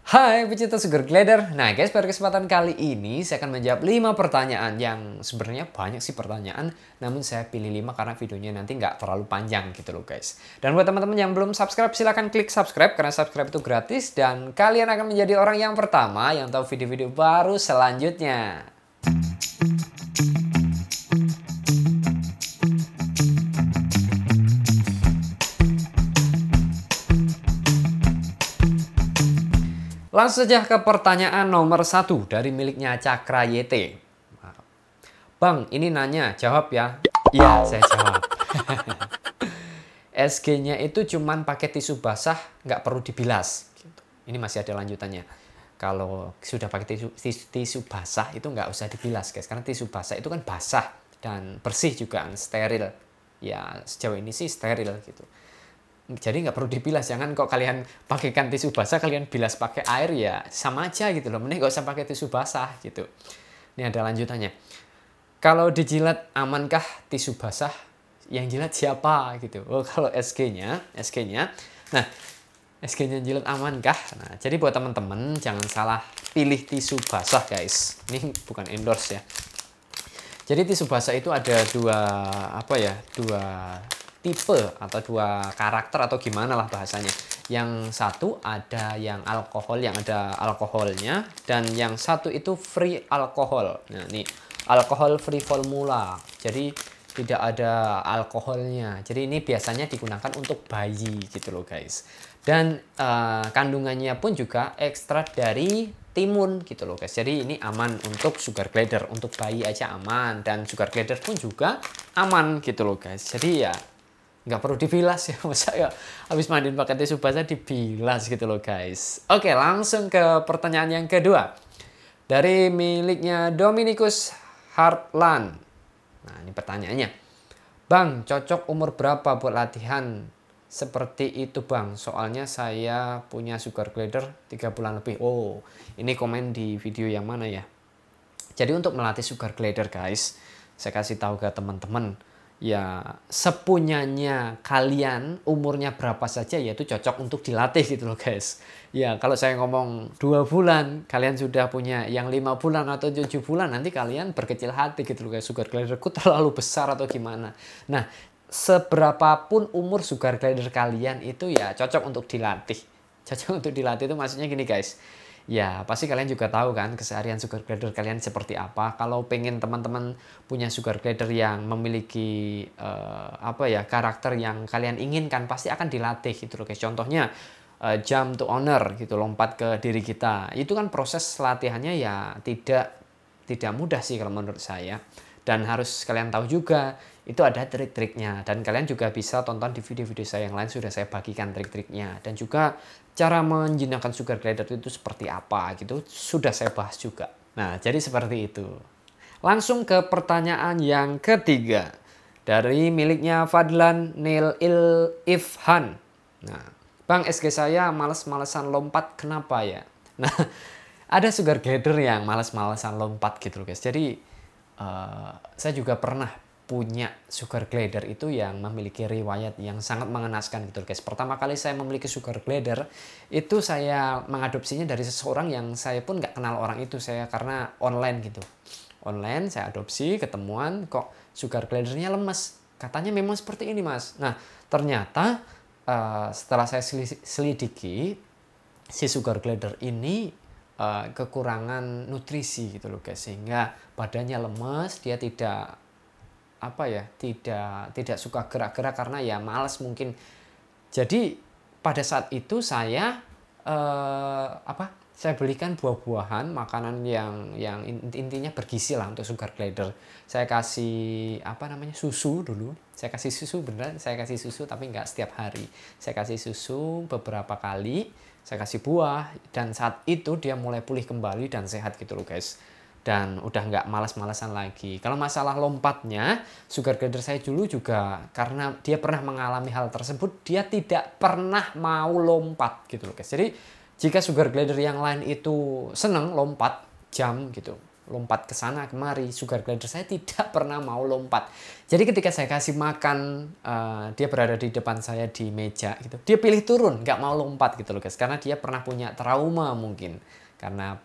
Hai pecinta Sugar Glider. Nah guys, pada kesempatan kali ini saya akan menjawab 5 pertanyaan yang sebenarnya banyak sih pertanyaan, namun saya pilih 5 karena videonya nanti nggak terlalu panjang gitu loh guys. Dan buat teman-teman yang belum subscribe, silahkan klik subscribe karena subscribe itu gratis dan kalian akan menjadi orang yang pertama yang tahu video-video baru selanjutnya. Langsung saja ke pertanyaan nomor 1 dari miliknya Cakra YT. Bang, ini nanya, jawab ya. Iya, saya jawab. SG-nya itu cuman pakai tisu basah, nggak perlu dibilas. Ini masih ada lanjutannya. Kalau sudah pakai tisu basah itu nggak usah dibilas guys, karena tisu basah itu kan basah dan bersih juga, steril. Ya sejauh ini sih steril gitu. Jadi nggak perlu dibilas, jangan kok kalian pakaikan tisu basah kalian bilas pakai air, ya sama aja gitu loh, mending nggak usah pakai tisu basah gitu. Ini ada lanjutannya. Kalau dijilat amankah tisu basah? Yang jilat siapa gitu? Oh, kalau SG-nya, nah SG-nya jilat amankah? Nah, jadi buat teman-teman jangan salah pilih tisu basah guys. Ini bukan endorse ya. Jadi tisu basah itu ada dua tipe atau dua karakter atau gimana lah bahasanya. Yang satu ada yang alkohol, yang ada alkoholnya, dan yang satu itu free alkohol. Nah, ini alkohol free formula. Jadi tidak ada alkoholnya. Jadi ini biasanya digunakan untuk bayi gitu loh guys. Dan kandungannya pun juga ekstrak dari timun gitu loh guys. Jadi ini aman untuk sugar glider, untuk bayi aja aman, dan sugar glider pun juga aman gitu loh guys. Jadi ya nggak perlu dibilas ya, masa ya habis mandiin pakai tisu basah dibilas gitu loh guys. Oke, langsung ke pertanyaan yang kedua dari miliknya Dominikus Hartland. Nah, ini pertanyaannya, Bang, cocok umur berapa buat latihan seperti itu Bang? Soalnya saya punya sugar glider 3 bulan lebih. Oh, ini komen di video yang mana ya? Jadi untuk melatih sugar glider guys, saya kasih tahu ke teman-teman, ya sepunyanya kalian, umurnya berapa saja ya itu cocok untuk dilatih gitu loh guys. Ya kalau saya ngomong 2 bulan, kalian sudah punya yang 5 bulan atau 7 bulan, nanti kalian berkecil hati gitu loh guys, sugar gliderku terlalu besar atau gimana. Nah, seberapapun umur sugar glider kalian itu ya cocok untuk dilatih. Cocok untuk dilatih itu maksudnya gini guys. Ya, pasti kalian juga tahu kan keseharian sugar glider kalian seperti apa. Kalau pengen teman-teman punya sugar glider yang memiliki karakter yang kalian inginkan, pasti akan dilatih gitu loh guys. Contohnya jump to honor gitu, lompat ke diri kita. Itu kan proses latihannya ya tidak mudah sih kalau menurut saya. Dan harus kalian tahu juga, itu ada trik-triknya. Dan kalian juga bisa tonton di video-video saya yang lain, sudah saya bagikan trik-triknya. Dan juga cara menjinakkan sugar glider itu seperti apa gitu, sudah saya bahas juga. Nah, jadi seperti itu. Langsung ke pertanyaan yang ketiga. Dari miliknya Fadlan Neil Ifhan. Nah, Bang, SG saya males-malesan lompat, kenapa ya? Nah, ada sugar glider yang males-malesan lompat gitu loh guys. Jadi saya juga pernah punya sugar glider itu yang memiliki riwayat yang sangat mengenaskan gitu guys. Pertama kali saya memiliki sugar glider itu saya mengadopsinya dari seseorang yang saya pun nggak kenal orang itu, saya karena online gitu. Online saya adopsi, ketemuan kok sugar glidernya lemes. Katanya memang seperti ini mas. Nah ternyata setelah saya selidiki, si sugar glider ini kekurangan nutrisi gitu loh guys, sehingga badannya lemes, dia tidak suka gerak-gerak karena ya malas mungkin. Jadi pada saat itu saya saya belikan buah-buahan, makanan yang intinya bergizi lah untuk sugar glider. Saya kasih susu dulu. Saya kasih susu beneran, saya kasih susu tapi nggak setiap hari. Saya kasih susu beberapa kali, saya kasih buah, dan saat itu dia mulai pulih kembali dan sehat gitu loh guys. Dan udah nggak malas-malasan lagi. Kalau masalah lompatnya, sugar glider saya dulu juga karena dia pernah mengalami hal tersebut, dia tidak pernah mau lompat gitu loh guys. Jadi jika sugar glider yang lain itu seneng lompat, jump gitu, lompat ke sana kemari. Sugar glider saya tidak pernah mau lompat. Jadi ketika saya kasih makan, dia berada di depan saya di meja gitu. Dia pilih turun, nggak mau lompat gitu loh guys. Karena dia pernah punya trauma mungkin. Karena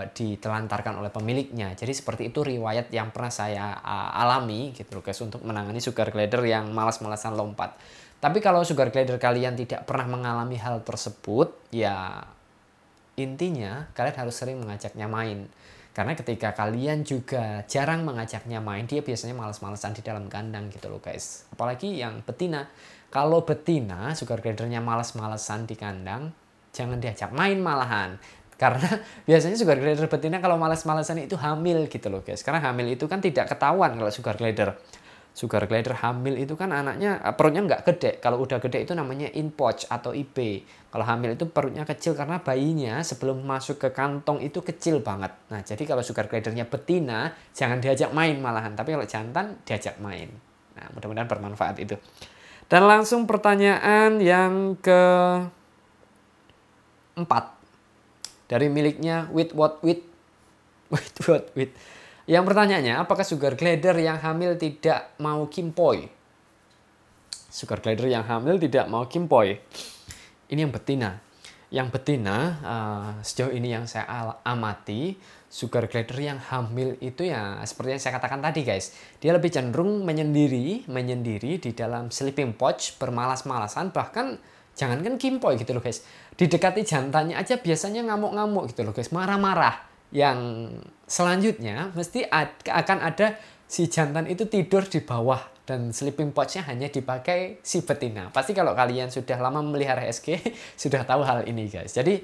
ditelantarkan oleh pemiliknya. Jadi seperti itu riwayat yang pernah saya alami gitu loh guys. Untuk menangani sugar glider yang malas-malasan lompat. Tapi kalau sugar glider kalian tidak pernah mengalami hal tersebut, ya intinya kalian harus sering mengajaknya main. Karena ketika kalian juga jarang mengajaknya main, dia biasanya malas-malasan di dalam kandang gitu loh guys. Apalagi yang betina. Kalau betina, sugar glidernya malas-malasan di kandang, jangan diajak main malahan. Karena biasanya sugar glider betina kalau malas-malasan itu hamil gitu loh guys. Karena hamil itu kan tidak ketahuan kalau sugar glider. Sugar glider hamil itu kan anaknya perutnya nggak gede. Kalau udah gede itu namanya in pouch atau IB. Kalau hamil itu perutnya kecil karena bayinya sebelum masuk ke kantong itu kecil banget. Nah jadi kalau sugar glidernya betina jangan diajak main malahan. Tapi kalau jantan diajak main. Nah mudah-mudahan bermanfaat itu. Dan langsung pertanyaan yang keempat dari miliknya with. Yang pertanyaannya, apakah sugar glider yang hamil tidak mau kimpoi? Sugar glider yang hamil tidak mau kimpoi. Ini yang betina. Yang betina, sejauh ini yang saya amati, sugar glider yang hamil itu ya seperti yang saya katakan tadi guys. Dia lebih cenderung menyendiri di dalam sleeping pouch, bermalas-malasan, bahkan jangankan kimpoi gitu loh guys. Didekati jantannya aja biasanya ngamuk-ngamuk gitu loh guys, marah-marah. Yang selanjutnya mesti akan ada si jantan itu tidur di bawah dan sleeping pouch-nya hanya dipakai si betina. Pasti kalau kalian sudah lama memelihara SG sudah tahu hal ini guys. Jadi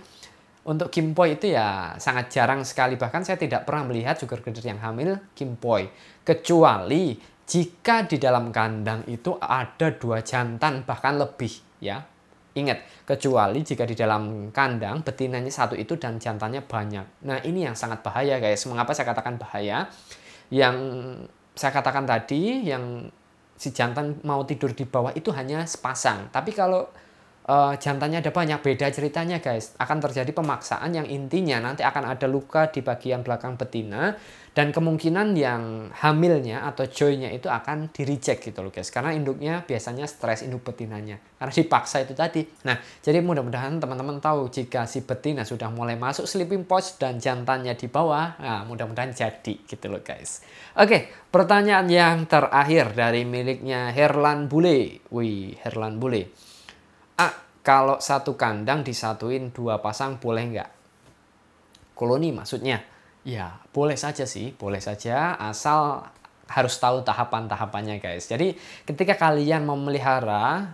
untuk kimpoi itu ya sangat jarang sekali. Bahkan saya tidak pernah melihat sugar glider yang hamil kimpoi. Kecuali jika di dalam kandang itu ada 2 jantan bahkan lebih ya. Ingat, kecuali jika di dalam kandang betinanya 1 itu dan jantannya banyak. Nah ini yang sangat bahaya guys. Mengapa saya katakan bahaya? Yang saya katakan tadi, yang si jantan mau tidur di bawah itu hanya sepasang. Tapi kalau jantannya ada banyak, beda ceritanya guys. Akan terjadi pemaksaan yang intinya nanti akan ada luka di bagian belakang betina. Dan kemungkinan yang hamilnya atau joynya itu akan di reject gitu loh guys. Karena induknya biasanya stres, induk betinanya. Karena dipaksa itu tadi. Nah jadi mudah-mudahan teman-teman tahu jika si betina sudah mulai masuk sleeping pouch dan jantannya di bawah. Nah mudah-mudahan jadi gitu loh guys. Oke, pertanyaan yang terakhir dari miliknya Herlan Bule. Wih, Herlan Bule. Kalau satu kandang disatuin 2 pasang boleh nggak? Koloni maksudnya. Ya, boleh saja sih, boleh saja asal harus tahu tahapan-tahapannya guys. Jadi ketika kalian memelihara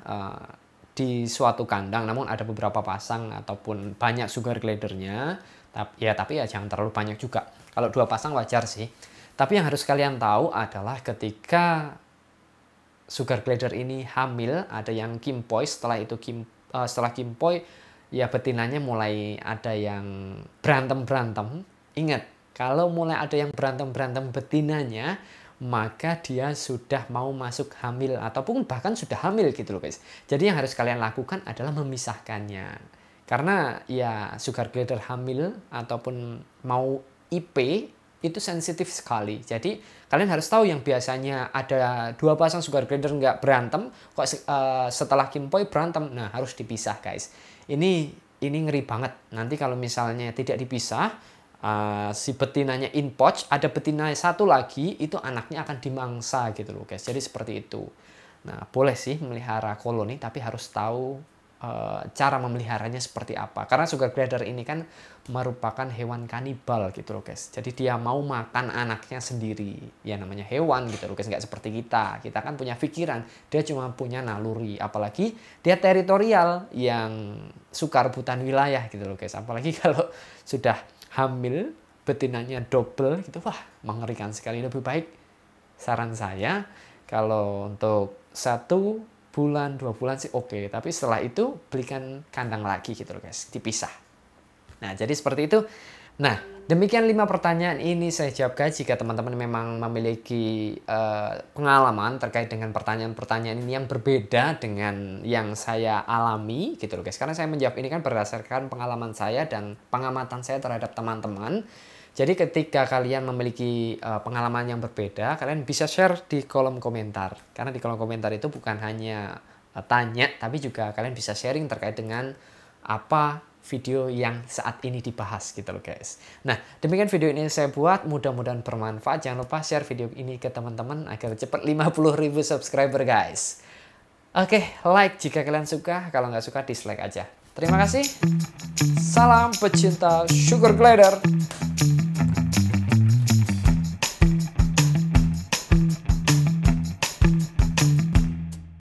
di suatu kandang namun ada beberapa pasang ataupun banyak sugar glidernya, tapi ya jangan terlalu banyak juga. Kalau 2 pasang wajar sih. Tapi yang harus kalian tahu adalah ketika sugar glider ini hamil, ada yang kimpoi, setelah kimpoi ya betinanya mulai ada yang berantem-berantem. Ingat, kalau mulai ada yang berantem-berantem betinanya, maka dia sudah mau masuk hamil ataupun bahkan sudah hamil gitu loh guys. Jadi yang harus kalian lakukan adalah memisahkannya. Karena ya sugar glider hamil ataupun mau IP itu sensitif sekali. Jadi kalian harus tahu yang biasanya ada 2 pasang sugar glider nggak berantem, kok setelah kimpoi berantem. Nah harus dipisah guys. Ini ngeri banget. Nanti kalau misalnya tidak dipisah, si betinanya in pouch, ada betina 1 lagi, itu anaknya akan dimangsa gitu loh guys. Jadi seperti itu. Nah boleh sih melihara koloni, tapi harus tahu cara memeliharanya seperti apa. Karena sugar glider ini kan merupakan hewan kanibal gitu loh guys. Jadi dia mau makan anaknya sendiri. Ya namanya hewan gitu loh guys, nggak seperti kita. Kita kan punya pikiran, dia cuma punya naluri. Apalagi dia teritorial yang suka rebutan wilayah gitu loh guys. Apalagi kalau sudah hamil, betinanya double gitu, wah mengerikan sekali. Lebih baik saran saya kalau untuk 1 bulan 2 bulan sih oke, tapi setelah itu belikan kandang lagi gitu loh guys, dipisah. Nah jadi seperti itu. Nah demikian 5 pertanyaan ini saya jawab guys. Jika teman-teman memang memiliki pengalaman terkait dengan pertanyaan-pertanyaan ini yang berbeda dengan yang saya alami gitu loh guys, karena saya menjawab ini kan berdasarkan pengalaman saya dan pengamatan saya terhadap teman-teman. Jadi ketika kalian memiliki pengalaman yang berbeda, kalian bisa share di kolom komentar. Karena di kolom komentar itu bukan hanya tanya, tapi juga kalian bisa sharing terkait dengan apa video yang saat ini dibahas gitu loh guys. Nah, demikian video ini saya buat, mudah-mudahan bermanfaat. Jangan lupa share video ini ke teman-teman agar cepat 50.000 subscriber guys. Oke, like jika kalian suka, kalau nggak suka dislike aja. Terima kasih. Salam pecinta sugar glider.